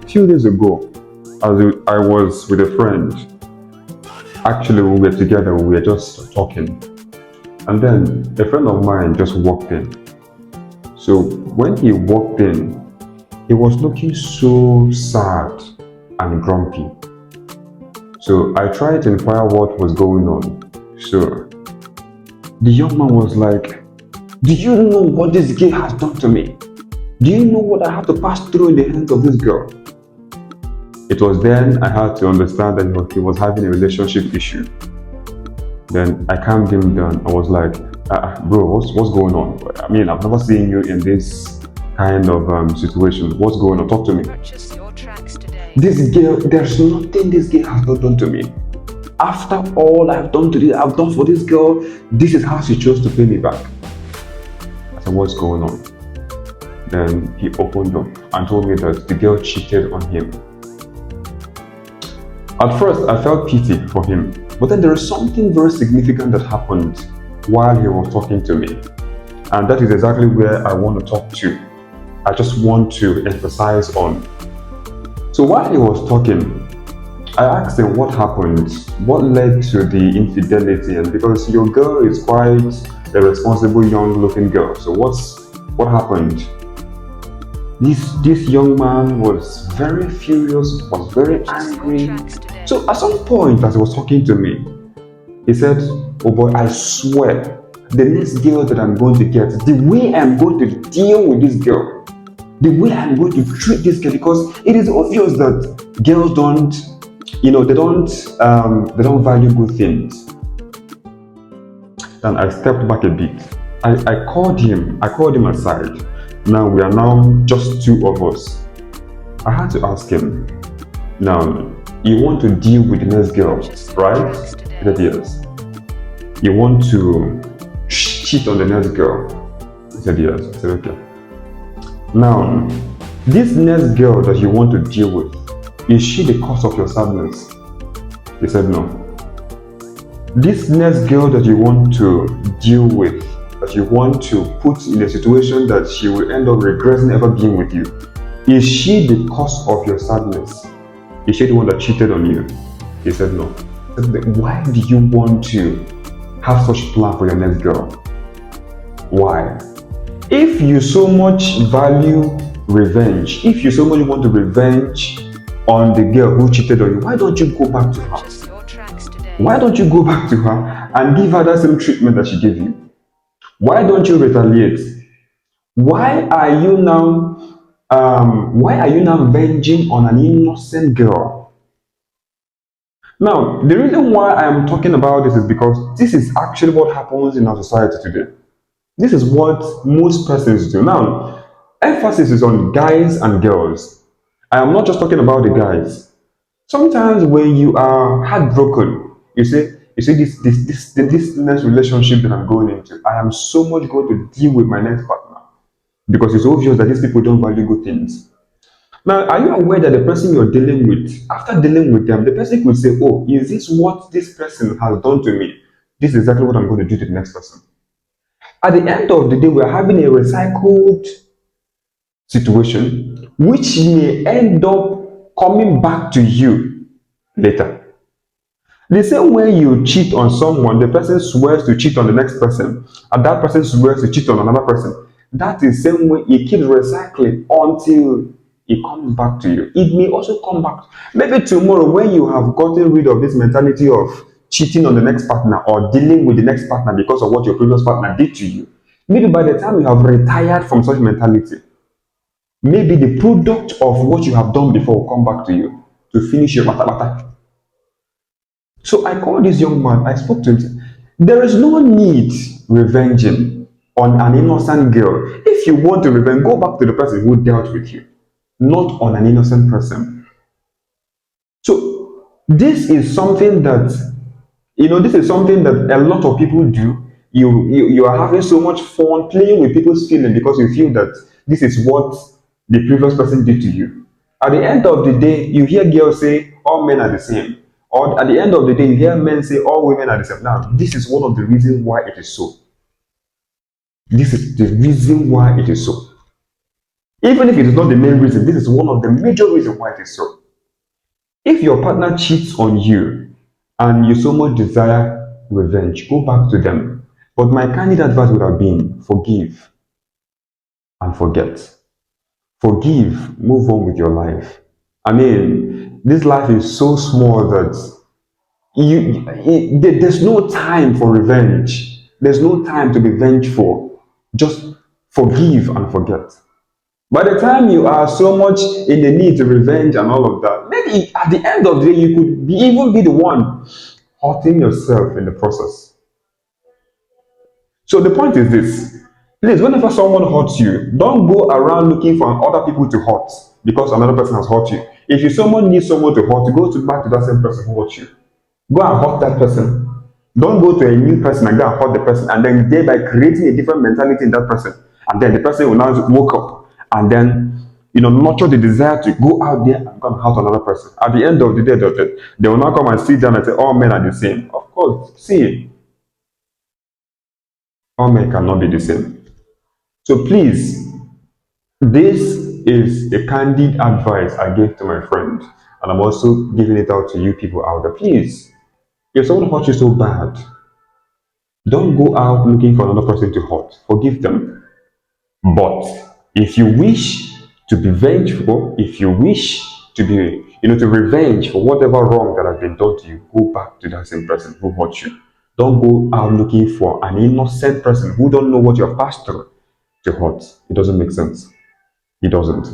Few days ago, I was with a friend. Actually, we were together, we were just talking. And then a friend of mine just walked in. So when he walked in, he was looking so sad and grumpy. So I tried to inquire what was going on. So the young man was like, "Do you know what this girl has done to me? Do you know what I have to pass through in the hands of this girl?" It was then I had to understand that he was having a relationship issue. Then I calmed him down. I was like, bro, what's going on? I mean, I've never seen you in this kind of situation. What's going on? Talk to me. Purchase your tracks today. This girl, there's nothing this girl has not done to me. After all I've done for this girl, this is how she chose to pay me back. I said, what's going on? Then he opened up and told me that the girl cheated on him. At first, I felt pity for him, but then there is something very significant that happened while he was talking to me. And that is exactly where I want to talk to. I just want to emphasize on. So while he was talking, I asked him what happened, what led to the infidelity, and because your girl is quite a responsible young looking girl. So what happened? This young man was very furious, was very angry. So at some point as he was talking to me, he said, "Oh boy, I swear, the next girl that I'm going to get, the way I'm going to deal with this girl, the way I'm going to treat this girl, because it is obvious that girls don't, they don't value good things." Then I stepped back a bit. I called him aside. Now we are now just two of us. I had to ask him, now, you want to deal with the next girl, right? He said yes. You want to cheat on the next girl? He said yes. I said okay. Now, this next girl that you want to deal with, is she the cause of your sadness? He said no. This next girl that you want to deal with, that you want to put in a situation that she will end up regretting ever being with you, is she the cause of your sadness? Is she the one that cheated on you? He said no. I said, why do you want to have such plan for your next girl? Why? If you so much value revenge, if you so much want to revenge on the girl who cheated on you, why don't you go back to her? Why don't you go back to her and give her that same treatment that she gave you? Why don't you retaliate? Why are you now venging on an innocent girl? Now, the reason why I am talking about this is because this is actually what happens in our society today. This is what most persons do. Now, emphasis is on guys and girls. I am not just talking about the guys. Sometimes when you are heartbroken, you say this next relationship that I'm going into, I am so much going to deal with my next partner, because it's obvious that these people don't value good things. Now, are you aware that the person you're dealing with, after dealing with them, the person could say, "Oh, is this what this person has done to me? This is exactly what I'm going to do to the next person." At the end of the day, we're having a recycled situation, which may end up coming back to you later. The same way you cheat on someone, the person swears to cheat on the next person, and that person swears to cheat on another person. That is the same way it keeps recycling until it comes back to you. It may also come back. Maybe tomorrow, when you have gotten rid of this mentality of cheating on the next partner or dealing with the next partner because of what your previous partner did to you, maybe by the time you have retired from such mentality, maybe the product of what you have done before will come back to you to finish your matter. So I called this young man, I spoke to him. There is no need revenging on an innocent girl. If you want to revenge, go back to the person who dealt with you, not on an innocent person. So this is something that, a lot of people do. You are having so much fun playing with people's feelings because you feel that this is what the previous person did to you. At the end of the day, you hear girls say all men are the same. Or at the end of the day, you hear men say all women are the same. Now, this is one of the reasons why it is so. This is the reason why it is so. Even if it is not the main reason, this is one of the major reasons why it is so. If your partner cheats on you and you so much desire revenge, go back to them. But my candid advice would have been forgive and forget. Forgive, move on with your life. I mean, this life is so small that there's no time for revenge. There's no time to be vengeful. Just forgive and forget. By the time you are so much in the need to revenge and all of that, maybe at the end of the day, you could even be the one hurting yourself in the process. So the point is this. Please, whenever someone hurts you, don't go around looking for other people to hurt because another person has hurt you. If you someone needs someone to hurt, go back to that same person who hurt you. Go and hurt that person. Don't go to a new person and go and hurt the person and then thereby creating a different mentality in that person. And then the person will now woke up and then nurture the desire to go out there and go and hurt another person. At the end of the day, they will now come and sit down and say, all men are the same. Of course, see, all men cannot be the same. So please, this is a candid advice I gave to my friend, and I'm also giving it out to you people out there. Please, if someone hurt you so bad, don't go out looking for another person to hurt. Forgive them. But if you wish to be vengeful, if you wish to be, to revenge for whatever wrong that has been done to you, go back to that same person who hurt you. Don't go out looking for an innocent person who don't know what you're passed through to hurt. It doesn't make sense. It doesn't.